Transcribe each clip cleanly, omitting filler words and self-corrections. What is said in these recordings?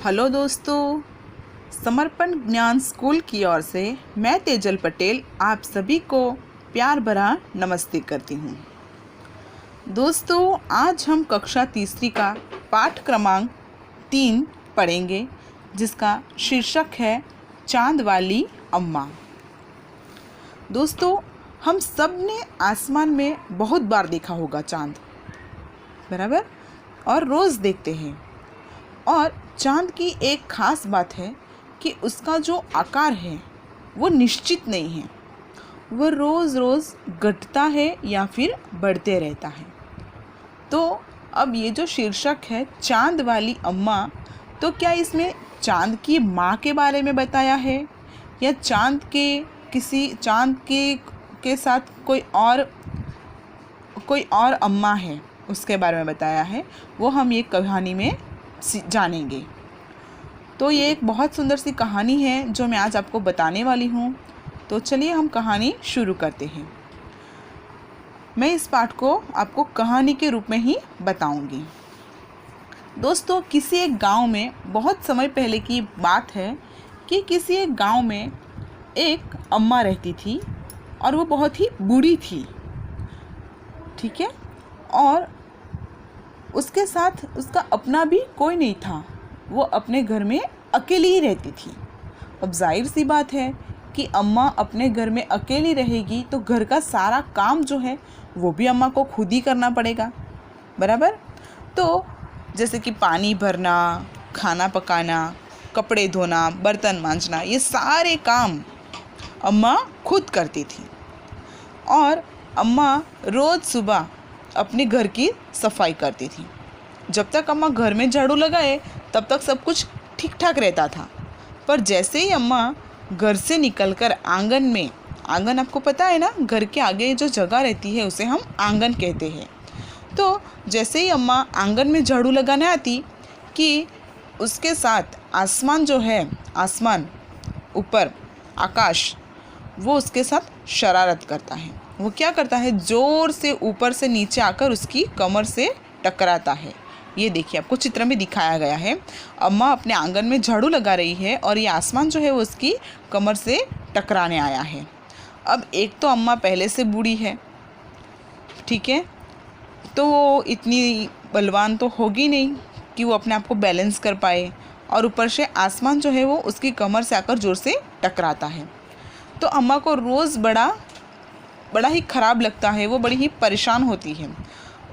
Hello दोस्तों, समर्पण ज्ञान स्कूल की ओर से मैं तेजल पटेल आप सभी को प्यार भरा नमस्ते करती हूँ। दोस्तों, आज हम कक्षा तीसरी का पाठ क्रमांक 3 पढ़ेंगे, जिसका शीर्षक है चांद वाली अम्मा। दोस्तों, हम सब ने आसमान में बहुत बार देखा होगा चांद, बराबर, और रोज़ देखते हैं। और चांद की एक ख़ास बात है कि उसका जो आकार है वो निश्चित नहीं है, वह रोज़ रोज़ घटता है या फिर बढ़ते रहता है। तो अब ये जो शीर्षक है चांद वाली अम्मा, तो क्या इसमें चांद की माँ के बारे में बताया है या चांद के साथ कोई और अम्मा है उसके बारे में बताया है, वो हम ये कहानी में जानेंगे। तो ये एक बहुत सुंदर सी कहानी है जो मैं आज आपको बताने वाली हूँ। तो चलिए हम कहानी शुरू करते हैं। मैं इस पाठ को आपको कहानी के रूप में ही बताऊंगी। दोस्तों, किसी एक गांव में बहुत समय पहले की बात है कि किसी एक गांव में एक अम्मा रहती थी और वो बहुत ही बूढ़ी थी, ठीक है, और उसके साथ उसका अपना भी कोई नहीं था। वो अपने घर में अकेली ही रहती थी। अब जाहिर सी बात है कि अम्मा अपने घर में अकेली रहेगी तो घर का सारा काम जो है वो भी अम्मा को खुद ही करना पड़ेगा, बराबर। तो जैसे कि पानी भरना, खाना पकाना, कपड़े धोना, बर्तन मांजना, ये सारे काम अम्मा खुद करती थी। और अम्मा रोज़ सुबह अपने घर की सफाई करती थी। जब तक अम्मा घर में झाड़ू लगाए तब तक सब कुछ ठीक ठाक रहता था। पर जैसे ही अम्मा घर से निकलकर आंगन आपको पता है ना, घर के आगे जो जगह रहती है उसे हम आंगन कहते हैं। तो जैसे ही अम्मा आंगन में झाड़ू लगाने आती कि उसके साथ आसमान जो है, आसमान ऊपर आकाश, वो उसके साथ शरारत करता है। वो क्या करता है, ज़ोर से ऊपर से नीचे आकर उसकी कमर से टकराता है। ये देखिए, आपको चित्र में दिखाया गया है। अम्मा अपने आंगन में झाड़ू लगा रही है और ये आसमान जो है वो उसकी कमर से टकराने आया है। अब एक तो अम्मा पहले से बूढ़ी है, ठीक है, तो वो इतनी बलवान तो होगी नहीं कि वो अपने आप को बैलेंस कर पाए, और ऊपर से आसमान जो है वो उसकी कमर से आकर ज़ोर से टकराता है। तो अम्मा को रोज़ बड़ा ही ख़राब लगता है, वो बड़ी ही परेशान होती है।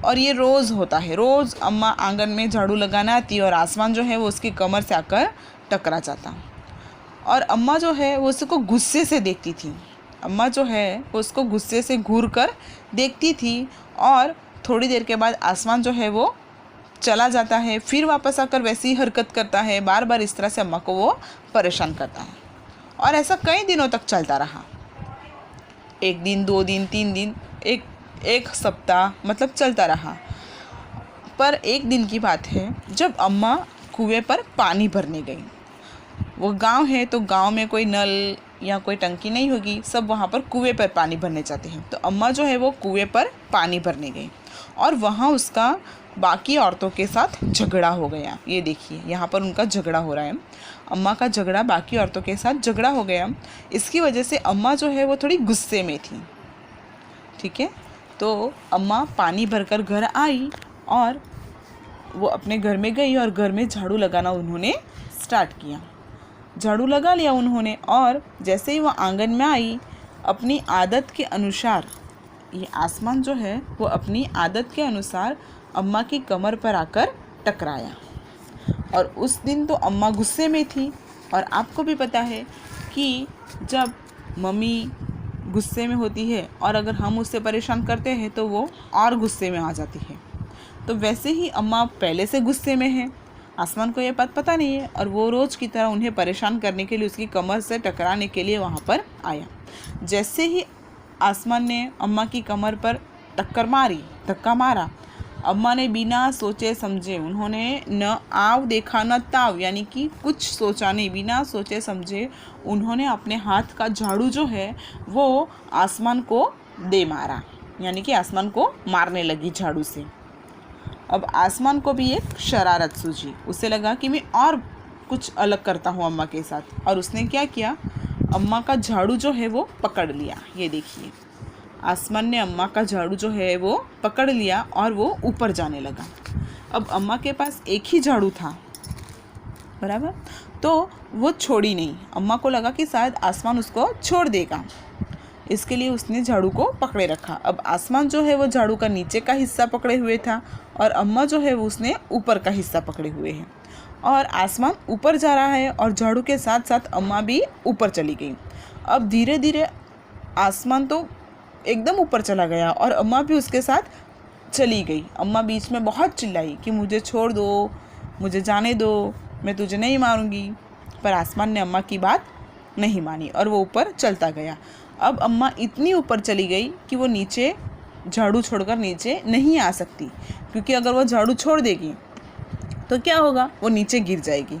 और ये रोज़ होता है, रोज़ अम्मा आंगन में झाड़ू लगाना आती और आसमान जो है वो उसकी कमर से आकर टकरा जाता। और अम्मा जो है वो उसको गुस्से से देखती थी। अम्मा जो है वो उसको गुस्से से घूर कर देखती थी और थोड़ी देर के बाद आसमान जो है वो चला जाता है, फिर वापस आकर वैसी ही हरकत करता है। बार बार इस तरह से अम्मा को वो परेशान करता है। और ऐसा कई दिनों तक चलता रहा। 1 दिन, 2 दिन, 3 दिन, एक सप्ताह, मतलब चलता रहा। पर एक दिन की बात है जब अम्मा कुएं पर पानी भरने गई। वो गांव है तो गांव में कोई नल या कोई टंकी नहीं होगी, सब वहाँ पर कुएं पर पानी भरने जाते हैं। तो अम्मा जो है वो कुएं पर पानी भरने गई और वहाँ उसका बाकी औरतों के साथ झगड़ा हो गया। ये देखिए, यहाँ पर उनका झगड़ा हो रहा है। अम्मा का झगड़ा बाकी औरतों के साथ झगड़ा हो गया। इसकी वजह से अम्मा जो है वो थोड़ी गुस्से में थी, ठीक है। तो अम्मा पानी भरकर घर आई और वो अपने घर में गई और घर में झाड़ू लगाना उन्होंने स्टार्ट किया। झाड़ू लगा लिया उन्होंने, और जैसे ही वो आंगन में आई, अपनी आदत के अनुसार ये आसमान जो है वो अपनी आदत के अनुसार अम्मा की कमर पर आकर टकराया। और उस दिन तो अम्मा गुस्से में थी। और आपको भी पता है कि जब मम्मी गुस्से में होती है और अगर हम उससे परेशान करते हैं तो वो और गुस्से में आ जाती है। तो वैसे ही अम्मा पहले से गुस्से में है, आसमान को ये बात पता नहीं है, और वो रोज़ की तरह उन्हें परेशान करने के लिए उसकी कमर से टकराने के लिए वहाँ पर आया। जैसे ही आसमान ने अम्मा की कमर पर धक्का मारा, अम्मा ने बिना सोचे समझे, उन्होंने न आव देखा न ताव, यानी कि कुछ सोचा नहीं, बिना सोचे समझे उन्होंने अपने हाथ का झाड़ू जो है वो आसमान को दे मारा, यानी कि आसमान को मारने लगी झाड़ू से। अब आसमान को भी एक शरारत सूझी, उसे लगा कि मैं और कुछ अलग करता हूँ अम्मा के साथ। और उसने क्या किया, अम्मा का झाड़ू जो है वो पकड़ लिया। ये देखिए, आसमान ने अम्मा का झाड़ू जो है वो पकड़ लिया और वो ऊपर जाने लगा। अब अम्मा के पास एक ही झाड़ू था, बराबर, तो वो छोड़ी नहीं। अम्मा को लगा कि शायद आसमान उसको छोड़ देगा, इसके लिए उसने झाड़ू को पकड़े रखा। अब आसमान जो है वो झाड़ू का नीचे का हिस्सा पकड़े हुए था और अम्मा जो है वो उसने ऊपर का हिस्सा पकड़े हुए हैं। और आसमान ऊपर जा रहा है और झाड़ू के साथ साथ अम्मा भी ऊपर चली गई। अब धीरे धीरे आसमान तो एकदम ऊपर चला गया और अम्मा भी उसके साथ चली गई। अम्मा बीच में बहुत चिल्लाई कि मुझे छोड़ दो, मुझे जाने दो, मैं तुझे नहीं मारूंगी। पर आसमान ने अम्मा की बात नहीं मानी और वो ऊपर चलता गया। अब अम्मा इतनी ऊपर चली गई कि वो नीचे झाड़ू छोड़कर नीचे नहीं आ सकती, क्योंकि अगर वो झाड़ू छोड़ देगी तो क्या होगा, वो नीचे गिर जाएगी।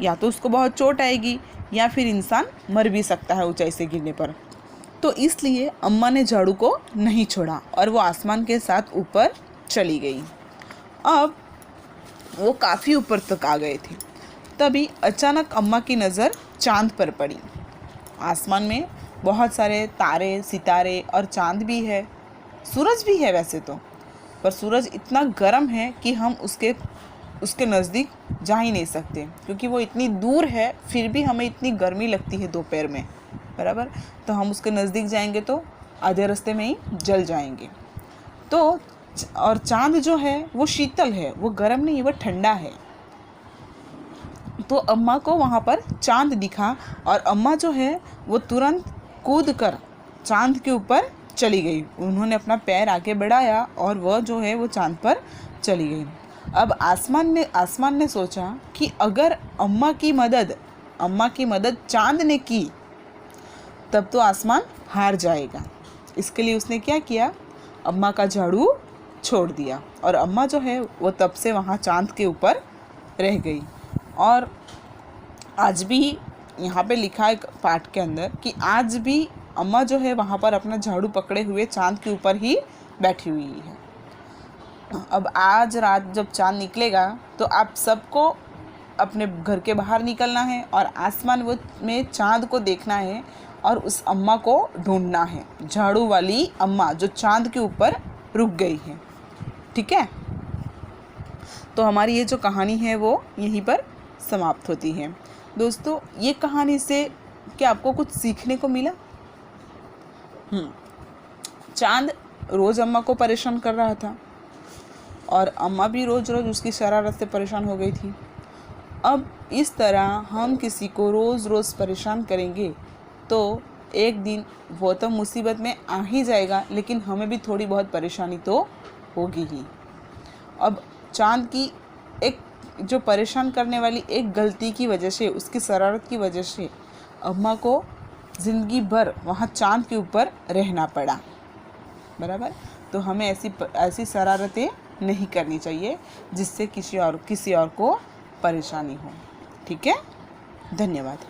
या तो उसको बहुत चोट आएगी या फिर इंसान मर भी सकता है ऊंचाई से गिरने पर। तो इसलिए अम्मा ने झाड़ू को नहीं छोड़ा और वो आसमान के साथ ऊपर चली गई। अब वो काफ़ी ऊपर तक आ गए थे, तभी अचानक अम्मा की नज़र चांद पर पड़ी। आसमान में बहुत सारे तारे, सितारे और चांद भी है, सूरज भी है वैसे तो, पर सूरज इतना गर्म है कि हम उसके नज़दीक जा ही नहीं सकते, क्योंकि वो इतनी दूर है। फिर भी हमें इतनी गर्मी लगती है दोपहर में, बराबर, तो हम उसके नज़दीक जाएंगे तो आधे रास्ते में ही जल जाएंगे। तो और चांद जो है वो शीतल है, वो गर्म नहीं, वो ठंडा है। तो अम्मा को वहाँ पर चांद दिखा और अम्मा जो है वो तुरंत कूद कर चांद के ऊपर चली गई। उन्होंने अपना पैर आगे बढ़ाया और वह जो है वो चांद पर चली गई। अब आसमान ने सोचा कि अगर अम्मा की मदद चांद ने की तब तो आसमान हार जाएगा। इसके लिए उसने क्या किया, अम्मा का झाड़ू छोड़ दिया और अम्मा जो है वो तब से वहाँ चांद के ऊपर रह गई। और आज भी यहाँ पे लिखा है पाठ के अंदर कि आज भी अम्मा जो है वहाँ पर अपना झाड़ू पकड़े हुए चांद के ऊपर ही बैठी हुई है। अब आज रात जब चांद निकलेगा तो आप सबको अपने घर के बाहर निकलना है और आसमान में चांद को देखना है और उस अम्मा को ढूंढना है, झाड़ू वाली अम्मा जो चांद के ऊपर रुक गई है। ठीक है, तो हमारी ये जो कहानी है वो यहीं पर समाप्त होती है। दोस्तों, ये कहानी से क्या आपको कुछ सीखने को मिला? चांद रोज़ अम्मा को परेशान कर रहा था और अम्मा भी रोज़ रोज़ उसकी शरारत से परेशान हो गई थी। अब इस तरह हम किसी को रोज़ रोज़ परेशान करेंगे तो एक दिन वो तो मुसीबत में आ ही जाएगा, लेकिन हमें भी थोड़ी बहुत परेशानी तो होगी ही। अब चांद की एक जो परेशान करने वाली एक गलती की वजह से, उसकी शरारत की वजह से अम्मा को ज़िंदगी भर वहाँ चांद के ऊपर रहना पड़ा, बराबर। तो हमें ऐसी शरारतें नहीं करनी चाहिए जिससे किसी और को परेशानी हो। ठीक है, धन्यवाद।